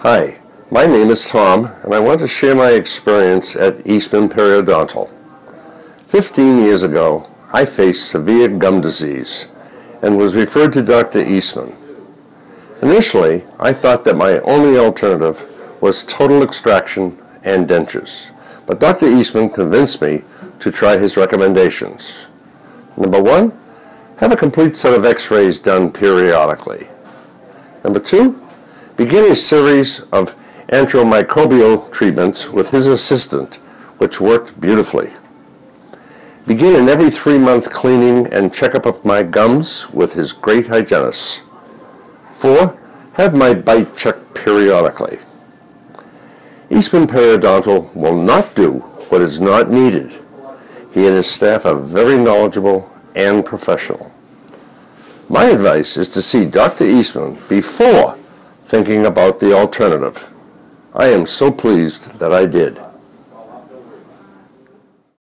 Hi, my name is Tom, and I want to share my experience at Eastman Periodontal. 15 years ago, I faced severe gum disease and was referred to Dr. Eastman. Initially, I thought that my only alternative was total extraction and dentures, but Dr. Eastman convinced me to try his recommendations. Number 1, have a complete set of x-rays done periodically. Number 2, begin a series of antimicrobial treatments with his assistant, which worked beautifully. Begin an every 3-month cleaning and checkup of my gums with his great hygienist. 4, have my bite checked periodically. Eastman Periodontal will not do what is not needed. He and his staff are very knowledgeable and professional. My advice is to see Dr. Eastman before thinking about the alternative. I am so pleased that I did.